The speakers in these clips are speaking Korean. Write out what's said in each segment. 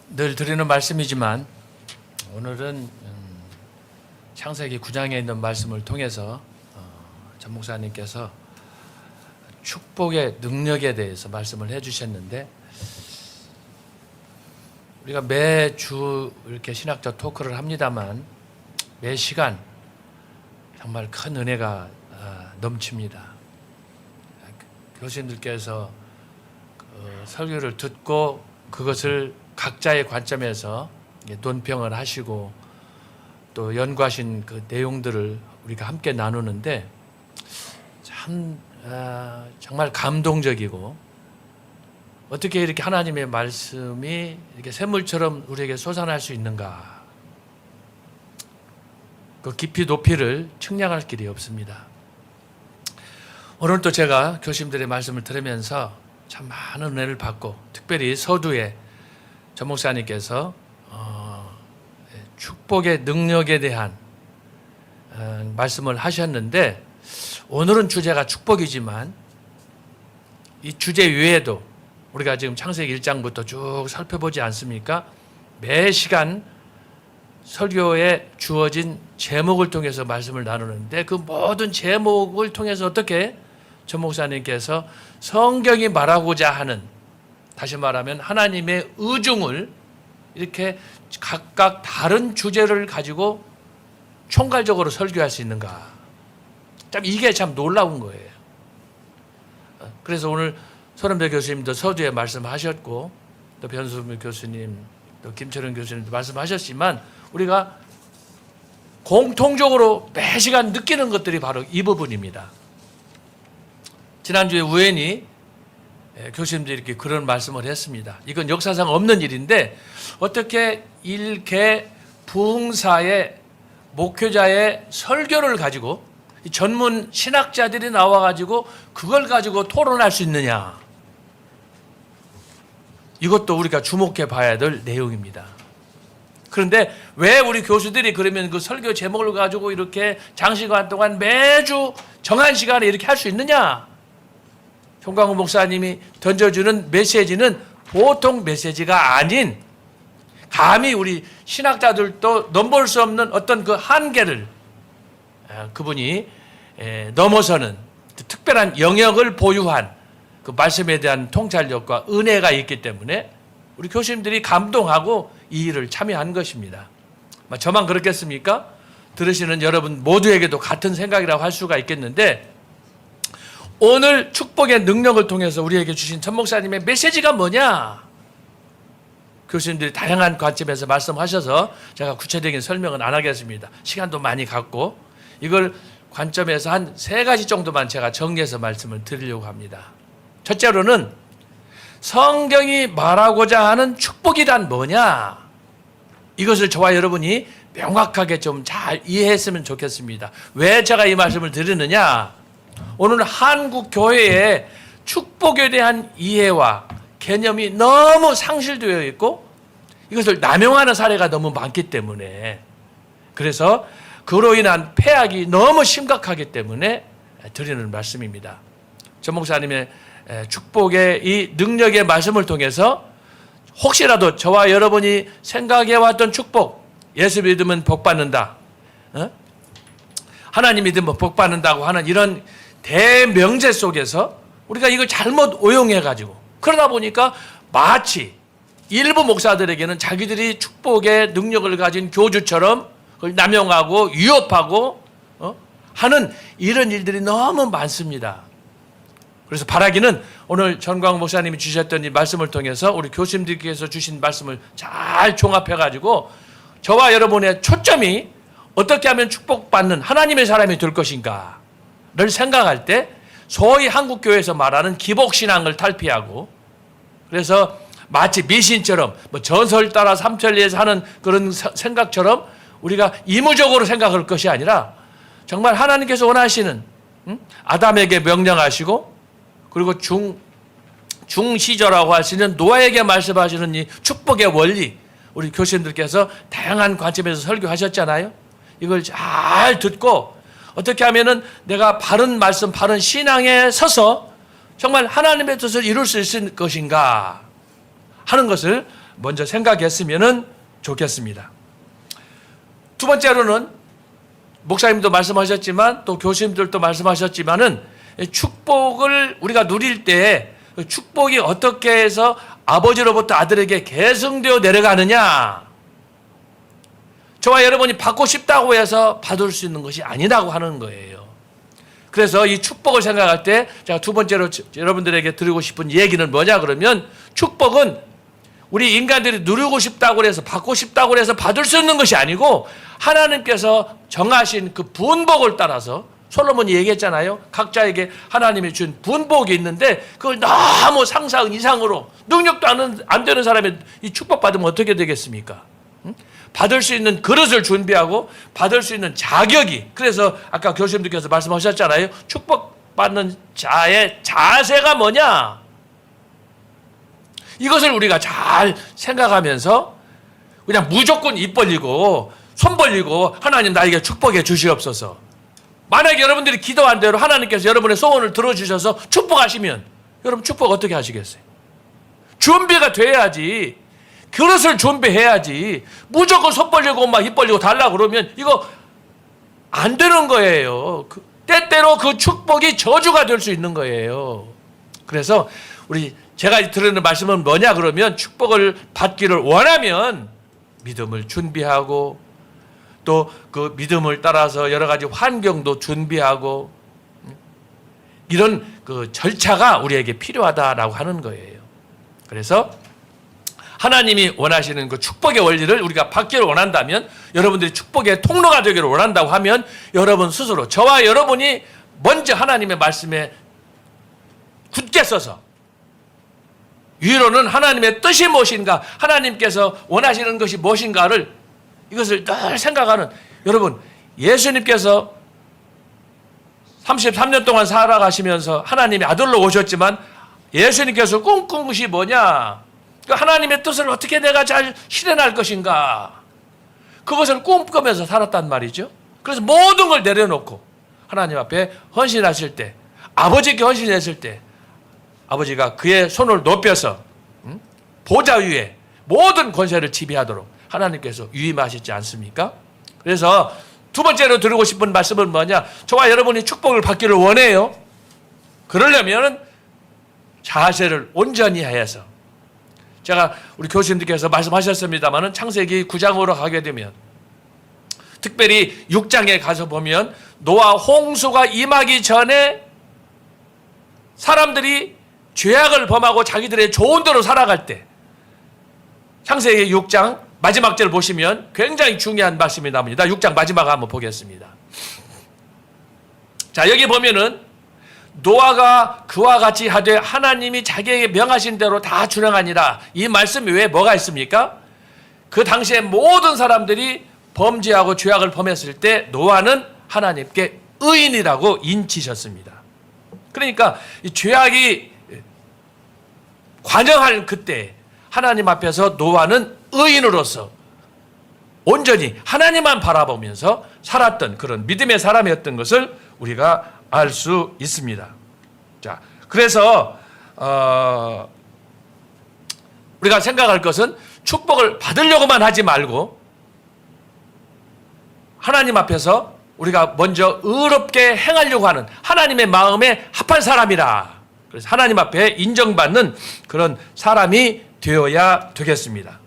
늘 드리는 말씀이지만 오늘은 창세기 9장에 있는 말씀을 통해서 전 목사님께서 축복의 능력에 대해서 말씀을 해주셨는데, 우리가 매주 이렇게 신학적 토크를 합니다만 매 시간 정말 큰 은혜가 넘칩니다. 교수님들께서 설교를 듣고 그것을 각자의 관점에서 논평을 하시고 또 연구하신 그 내용들을 우리가 함께 나누는데 참 정말 감동적이고, 어떻게 이렇게 하나님의 말씀이 이렇게 샘물처럼 우리에게 솟아날 수 있는가, 그 깊이 높이를 측량할 길이 없습니다. 오늘 또 제가 교수님들의 말씀을 들으면서 참 많은 은혜를 받고, 특별히 서두에 전 목사님께서 축복의 능력에 대한 말씀을 하셨는데, 오늘은 주제가 축복이지만 이 주제 외에도 우리가 지금 창세기 1장부터 쭉 살펴보지 않습니까? 매 시간 설교에 주어진 제목을 통해서 말씀을 나누는데, 그 모든 제목을 통해서 어떻게 전 목사님께서 성경이 말하고자 하는, 다시 말하면 하나님의 의중을 이렇게 각각 다른 주제를 가지고 총괄적으로 설교할 수 있는가, 참 이게 참 놀라운 거예요. 그래서 오늘 손은배 교수님도 서두에 말씀하셨고, 또 변수미 교수님, 또 김철은 교수님도 말씀하셨지만, 우리가 공통적으로 매 시간 느끼는 것들이 바로 이 부분입니다. 지난주에 우연히 교수님들이 이렇게 그런 말씀을 했습니다. 이건 역사상 없는 일인데, 어떻게 일개 부흥사의 목회자의 설교를 가지고 전문 신학자들이 나와가지고 그걸 가지고 토론할 수 있느냐. 이것도 우리가 주목해 봐야 될 내용입니다. 그런데 왜 우리 교수들이 그러면 그 설교 제목을 가지고 이렇게 장시간 동안 매주 정한 시간에 이렇게 할 수 있느냐? 송광호 목사님이 던져주는 메시지는 보통 메시지가 아닌, 감히 우리 신학자들도 넘볼 수 없는 어떤 그 한계를 그분이 넘어서는 특별한 영역을 보유한 그 말씀에 대한 통찰력과 은혜가 있기 때문에 우리 교수님들이 감동하고 이 일을 참여한 것입니다. 저만 그렇겠습니까? 들으시는 여러분 모두에게도 같은 생각이라고 할 수가 있겠는데, 오늘 축복의 능력을 통해서 우리에게 주신 전 목사님의 메시지가 뭐냐? 교수님들이 다양한 관점에서 말씀하셔서 제가 구체적인 설명은 안 하겠습니다. 시간도 많이 갖고, 이걸 관점에서 한 3가지 정도만 제가 정리해서 말씀을 드리려고 합니다. 첫째로는 성경이 말하고자 하는 축복이란 뭐냐? 이것을 저와 여러분이 명확하게 좀 잘 이해했으면 좋겠습니다. 왜 제가 이 말씀을 드리느냐? 오늘 한국 교회의 축복에 대한 이해와 개념이 너무 상실되어 있고, 이것을 남용하는 사례가 너무 많기 때문에, 그래서 그로 인한 폐악이 너무 심각하기 때문에 드리는 말씀입니다. 전 목사님의 축복의 이 능력의 말씀을 통해서 혹시라도 저와 여러분이 생각해왔던 축복, 예수 믿으면 복 받는다, 하나님 믿으면 복 받는다고 하는 이런 대명제 속에서 우리가 이걸 잘못 오용해가지고, 그러다 보니까 마치 일부 목사들에게는 자기들이 축복의 능력을 가진 교주처럼 그걸 남용하고 위협하고 하는 이런 일들이 너무 많습니다. 그래서 바라기는 오늘 전광 목사님이 주셨던 이 말씀을 통해서 우리 교수님들께서 주신 말씀을 잘 종합해가지고 저와 여러분의 초점이 어떻게 하면 축복받는 하나님의 사람이 될 것인가를 생각할 때, 소위 한국교회에서 말하는 기복신앙을 탈피하고, 그래서 마치 미신처럼 전설 따라 삼천리에서 하는 그런 생각처럼 우리가 이무적으로 생각할 것이 아니라, 정말 하나님께서 원하시는, 아담에게 명령하시고, 그리고 중시저라고 하시는 노아에게 말씀하시는 이 축복의 원리, 우리 교수님들께서 다양한 관점에서 설교하셨잖아요. 이걸 잘 듣고 어떻게 하면은 내가 바른 말씀, 바른 신앙에 서서 정말 하나님의 뜻을 이룰 수 있을 것인가, 하는 것을 먼저 생각했으면 좋겠습니다. 두 번째로는 목사님도 말씀하셨지만 또 교수님들도 말씀하셨지만은 축복을 우리가 누릴 때 축복이 어떻게 해서 아버지로부터 아들에게 계승되어 내려가느냐, 저와 여러분이 받고 싶다고 해서 받을 수 있는 것이 아니라고 하는 거예요. 그래서 이 축복을 생각할 때 제가 두 번째로 여러분들에게 드리고 싶은 얘기는 뭐냐 그러면, 축복은 우리 인간들이 누리고 싶다고 해서 받고 싶다고 해서 받을 수 있는 것이 아니고 하나님께서 정하신 그 분복을 따라서, 솔로몬이 얘기했잖아요. 각자에게 하나님이 준 분복이 있는데 그걸 너무 상상 이상으로 능력도 안 되는 사람이 이 축복받으면 어떻게 되겠습니까? 받을 수 있는 그릇을 준비하고 받을 수 있는 자격이, 그래서 아까 교수님들께서 말씀하셨잖아요. 축복받는 자의 자세가 뭐냐? 이것을 우리가 잘 생각하면서 그냥 무조건 입 벌리고 손 벌리고 하나님 나에게 축복해 주시옵소서. 만약에 여러분들이 기도한 대로 하나님께서 여러분의 소원을 들어주셔서 축복하시면 여러분 축복 어떻게 하시겠어요? 준비가 돼야지. 그릇을 준비해야지. 무조건 손 벌리고 막 입 벌리고 달라고 그러면 이거 안 되는 거예요. 때때로 그 축복이 저주가 될 수 있는 거예요. 그래서 제가 드리는 말씀은 뭐냐 그러면, 축복을 받기를 원하면 믿음을 준비하고 또 그 믿음을 따라서 여러 가지 환경도 준비하고 이런 그 절차가 우리에게 필요하다라고 하는 거예요. 그래서 하나님이 원하시는 그 축복의 원리를 우리가 받기를 원한다면, 여러분들이 축복의 통로가 되기를 원한다고 하면 여러분 스스로, 저와 여러분이 먼저 하나님의 말씀에 굳게 서서, 위로는 하나님의 뜻이 무엇인가, 하나님께서 원하시는 것이 무엇인가를 이것을 늘 생각하는, 여러분 예수님께서 33년 동안 살아가시면서 하나님의 아들로 오셨지만 예수님께서 꿈꾼 것이 뭐냐? 하나님의 뜻을 어떻게 내가 잘 실현할 것인가? 그것을 꿈꾸면서 살았단 말이죠. 그래서 모든 걸 내려놓고 하나님 앞에 헌신하실 때, 아버지께 헌신했을 때 아버지가 그의 손을 높여서 보좌 위에 모든 권세를 지배하도록 하나님께서 위임하시지 않습니까? 그래서 두 번째로 드리고 싶은 말씀은 뭐냐? 저와 여러분이 축복을 받기를 원해요. 그러려면 자세를 온전히 해서, 제가 우리 교수님들께서 말씀하셨습니다마는 창세기 9장으로 가게 되면, 특별히 6장에 가서 보면 노아 홍수가 임하기 전에 사람들이 죄악을 범하고 자기들의 좋은 대로 살아갈 때, 창세기 6장 마지막 절 보시면 굉장히 중요한 말씀이 나옵니다. 6장 마지막 한번 보겠습니다. 자, 여기 보면은 노아가 그와 같이 하되 하나님이 자기에게 명하신 대로 다 준행하니라. 이 말씀 외에 뭐가 있습니까? 그 당시에 모든 사람들이 범죄하고 죄악을 범했을 때 노아는 하나님께 의인이라고 인치셨습니다. 그러니까 이 죄악이 관영할 그때 하나님 앞에서 노아는 의인으로서 온전히 하나님만 바라보면서 살았던 그런 믿음의 사람이었던 것을 우리가 알 수 있습니다. 자, 그래서 우리가 생각할 것은 축복을 받으려고만 하지 말고 하나님 앞에서 우리가 먼저 의롭게 행하려고 하는 하나님의 마음에 합한 사람이라. 그래서 하나님 앞에 인정받는 그런 사람이 되어야 되겠습니다.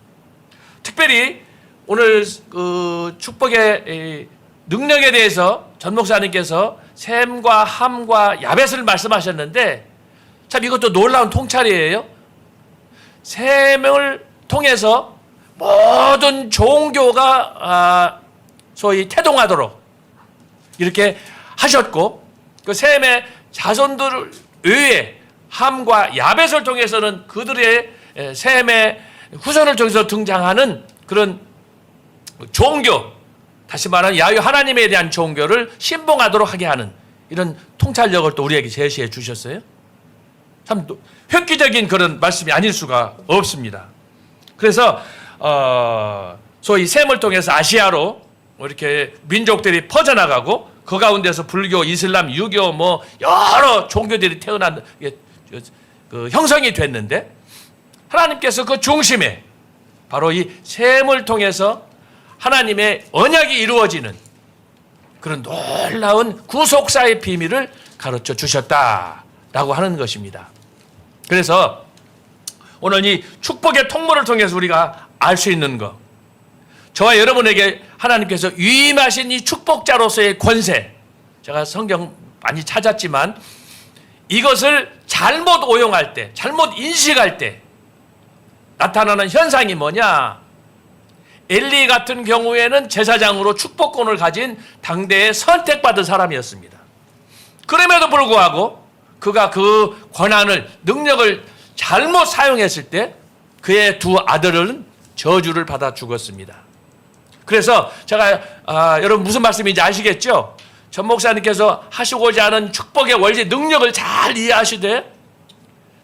특별히 오늘 그 축복의 능력에 대해서 전 목사님께서 셈과 함과 야벳을 말씀하셨는데, 참 이것도 놀라운 통찰이에요. 셈을 통해서 모든 종교가 소위 태동하도록 이렇게 하셨고, 그 셈의 자손들 외에 함과 야벳을 통해서는 그들의 셈의 후손을 통해서 등장하는 그런 종교, 다시 말하면 야훼 하나님에 대한 종교를 신봉하도록 하게 하는 이런 통찰력을 또 우리에게 제시해 주셨어요. 참 획기적인 그런 말씀이 아닐 수가 없습니다. 그래서 소위 셈을 통해서 아시아로 이렇게 민족들이 퍼져나가고, 그 가운데서 불교, 이슬람, 유교 여러 종교들이 태어난 형성이 됐는데, 하나님께서 그 중심에 바로 이 셈을 통해서 하나님의 언약이 이루어지는 그런 놀라운 구속사의 비밀을 가르쳐 주셨다라고 하는 것입니다. 그래서 오늘 이 축복의 통로를 통해서 우리가 알 수 있는 것, 저와 여러분에게 하나님께서 위임하신 이 축복자로서의 권세, 제가 성경 많이 찾았지만 이것을 잘못 오용할 때, 잘못 인식할 때 나타나는 현상이 뭐냐? 엘리 같은 경우에는 제사장으로 축복권을 가진 당대에 선택받은 사람이었습니다. 그럼에도 불구하고 그가 그 권한을, 능력을 잘못 사용했을 때 그의 두 아들은 저주를 받아 죽었습니다. 그래서 제가 여러분 무슨 말씀인지 아시겠죠? 전 목사님께서 하시고자 하는 축복의 원리, 능력을 잘 이해하시되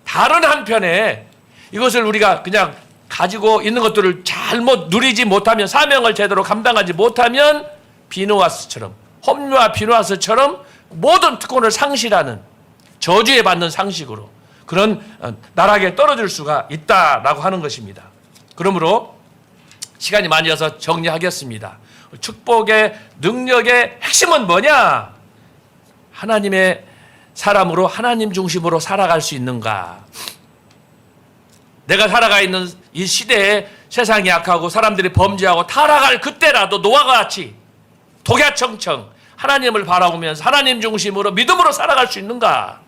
다른 한편에 이것을 우리가 그냥 가지고 있는 것들을 잘못 누리지 못하면, 사명을 제대로 감당하지 못하면 비누아스처럼, 홈류와 비누아스처럼 모든 특권을 상실하는, 저주에 받는 상식으로 그런 나락에 떨어질 수가 있다라고 하는 것입니다. 그러므로 시간이 많이 어서 정리하겠습니다. 축복의 능력의 핵심은 뭐냐? 하나님의 사람으로, 하나님 중심으로 살아갈 수 있는가? 내가 살아가 있는 이 시대에 세상이 악하고 사람들이 범죄하고 타락할 그때라도 노아가 같이 독야청청 하나님을 바라보면서 하나님 중심으로 믿음으로 살아갈 수 있는가?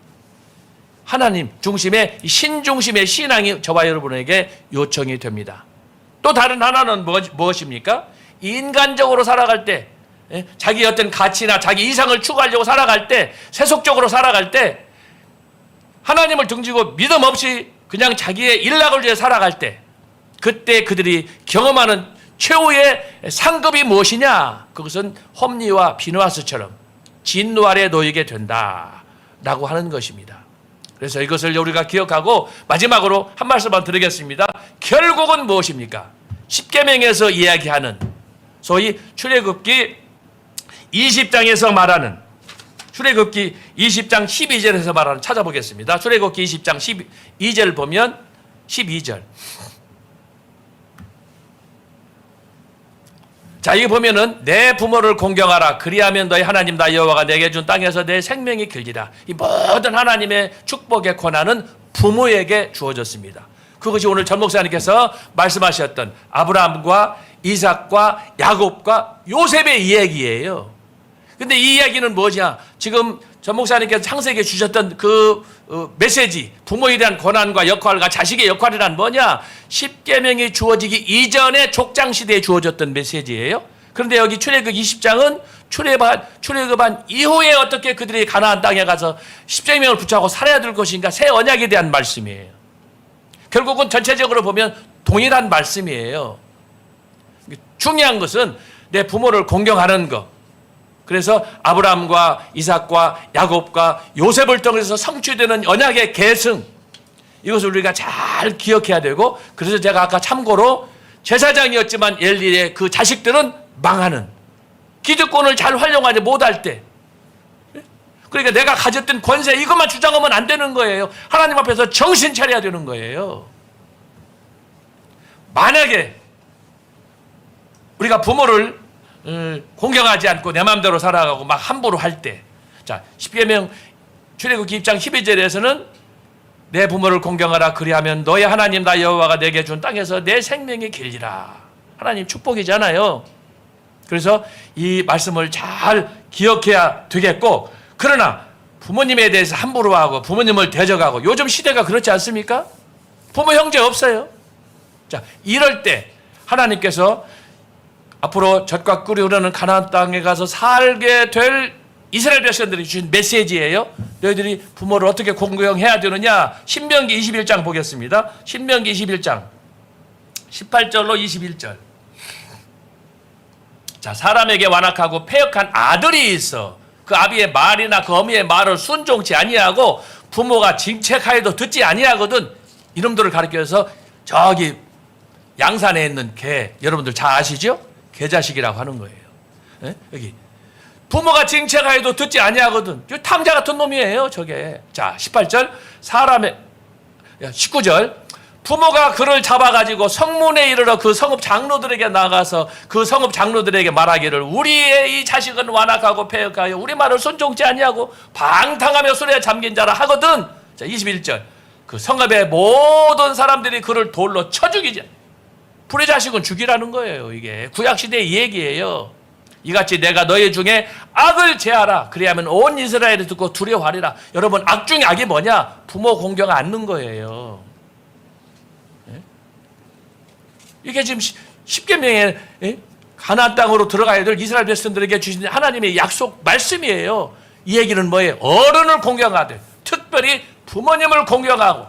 하나님 중심의, 신중심의 신앙이 저와 여러분에게 요청이 됩니다. 또 다른 하나는 무엇입니까? 인간적으로 살아갈 때, 자기 어떤 가치나 자기 이상을 추구하려고 살아갈 때, 세속적으로 살아갈 때, 하나님을 등지고 믿음 없이 그냥 자기의 일락을 위해 살아갈 때, 그때 그들이 경험하는 최후의 상급이 무엇이냐? 그것은 홈리와 비누아스처럼 진노 아래 놓이게 된다라고 하는 것입니다. 그래서 이것을 우리가 기억하고 마지막으로 한 말씀만 드리겠습니다. 결국은 무엇입니까? 십계명에서 이야기하는 소위 출애굽기 20장에서 말하는, 출애굽기 20장 12절에서 말하는, 찾아보겠습니다. 출애굽기 20장 12절 보면 12절. 자, 여기 보면은 내 부모를 공경하라. 그리하면 너희 하나님 나 여호와가 내게 준 땅에서 내 생명이 길리라. 이 모든 하나님의 축복의 권한은 부모에게 주어졌습니다. 그것이 오늘 전 목사님께서 말씀하셨던 아브라함과 이삭과 야곱과 요셉의 이야기예요. 근데 이 이야기는 뭐냐? 지금 전 목사님께서 창세기에 주셨던 그 메시지, 부모에 대한 권한과 역할과 자식의 역할이란 뭐냐? 십계명이 주어지기 이전에 족장시대에 주어졌던 메시지예요. 그런데 여기 출애굽 20장은 출애굽한 이후에 어떻게 그들이 가나안 땅에 가서 십계명을 붙잡고 살아야 될 것인가, 새 언약에 대한 말씀이에요. 결국은 전체적으로 보면 동일한 말씀이에요. 중요한 것은 내 부모를 공경하는 것. 그래서 아브라함과 이삭과 야곱과 요셉을 통해서 성취되는 언약의 계승, 이것을 우리가 잘 기억해야 되고, 그래서 제가 아까 참고로 제사장이었지만 엘리의 그 자식들은 망하는, 기득권을 잘 활용하지 못할 때, 그러니까 내가 가졌던 권세 이것만 주장하면 안 되는 거예요. 하나님 앞에서 정신 차려야 되는 거예요. 만약에 우리가 부모를 공경하지 않고 내 마음대로 살아가고 막 함부로 할 때, 자, 십계명 출애굽기 20장 12절에서는 내 부모를 공경하라. 그리하면 너의 하나님 나 여호와가 내게 준 땅에서 내 생명이 길리라. 하나님 축복이잖아요. 그래서 이 말씀을 잘 기억해야 되겠고, 그러나 부모님에 대해서 함부로 하고 부모님을 대적하고, 요즘 시대가 그렇지 않습니까? 부모 형제 없어요. 자, 이럴 때 하나님께서 앞으로 젖과 꿀이 흐르는 가나안 땅에 가서 살게 될 이스라엘 백성들이 주신 메시지예요. 너희들이 부모를 어떻게 공경해야 되느냐? 신명기 21장 보겠습니다. 신명기 21장 18절로 21절. 자, 사람에게 완악하고 패역한 아들이 있어 그 아비의 말이나 그 어미의 말을 순종치 아니하고 부모가 징책하여도 듣지 아니하거든. 이놈들을 가리켜서 저기 양산에 있는 개, 여러분들 잘 아시죠? 개자식이라고 하는 거예요. 네? 여기 부모가 징책하여도 듣지 아니하거든. 탕자 같은 놈이에요, 저게. 자, 18절 19절 부모가 그를 잡아가지고 성문에 이르러 그 성읍 장로들에게 나가서 그 성읍 장로들에게 말하기를 우리의 이 자식은 완악하고 패역하여 우리 말을 순종치 아니하고 방탕하며 술에 잠긴 자라 하거든. 자, 21절. 그 성읍의 모든 사람들이 그를 돌로 쳐 죽이자. 불의 자식은 죽이라는 거예요. 이게 구약시대의 얘기예요. 이같이 내가 너희 중에 악을 제하라. 그리하면 온 이스라엘이 듣고 두려워하리라. 여러분, 악 중에 악이 뭐냐? 부모 공경 않는 거예요. 이게 지금 십계명에 가나안 땅으로 들어가야 될 이스라엘 백성들에게 주신 하나님의 약속 말씀이에요. 이 얘기는 뭐예요? 어른을 공경하되 특별히 부모님을 공경하고.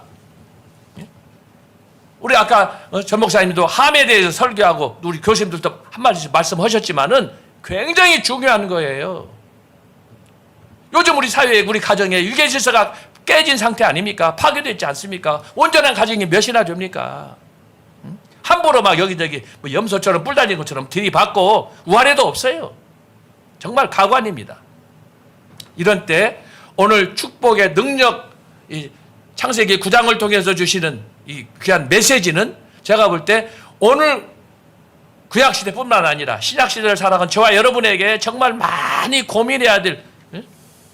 우리 아까 전 목사님도 함에 대해서 설교하고 우리 교수님들도 한마디씩 말씀하셨지만은 굉장히 중요한 거예요. 요즘 우리 사회에 우리 가정에 유괴 질서가 깨진 상태 아닙니까? 파괴됐지 않습니까? 온전한 가정이 몇이나 됩니까? 함부로 막 여기저기 뭐 염소처럼 뿔 달린 것처럼 들이받고 우아래도 없어요. 정말 가관입니다. 이런 때 오늘 축복의 능력, 이 창세기 9장을 통해서 주시는 이 귀한 메시지는 제가 볼 때 오늘 구약시대뿐만 아니라 신약시대를 살아간 저와 여러분에게 정말 많이 고민해야 될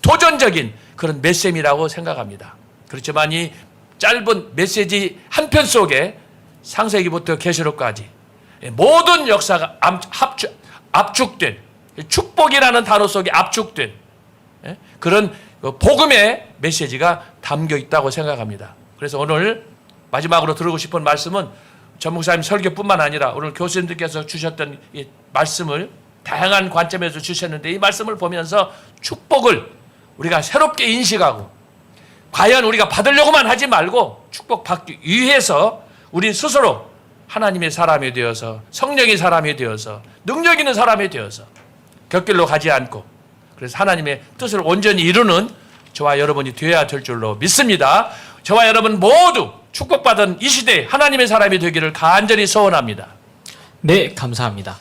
도전적인 그런 메시지라고 생각합니다. 그렇지만 이 짧은 메시지 한 편 속에 창세기부터 계시록까지 모든 역사가 압축된 축복이라는 단어 속에 압축된 그런 복음의 메시지가 담겨 있다고 생각합니다. 그래서 오늘 마지막으로 드리고 싶은 말씀은 전 목사님 설교뿐만 아니라 오늘 교수님들께서 주셨던 이 말씀을 다양한 관점에서 주셨는데 이 말씀을 보면서 축복을 우리가 새롭게 인식하고 과연 우리가 받으려고만 하지 말고 축복받기 위해서 우리 스스로 하나님의 사람이 되어서 성령의 사람이 되어서 능력 있는 사람이 되어서 곁길로 가지 않고 그래서 하나님의 뜻을 온전히 이루는 저와 여러분이 되어야 될 줄로 믿습니다. 저와 여러분 모두 축복받은 이 시대에 하나님의 사람이 되기를 간절히 소원합니다. 네, 감사합니다.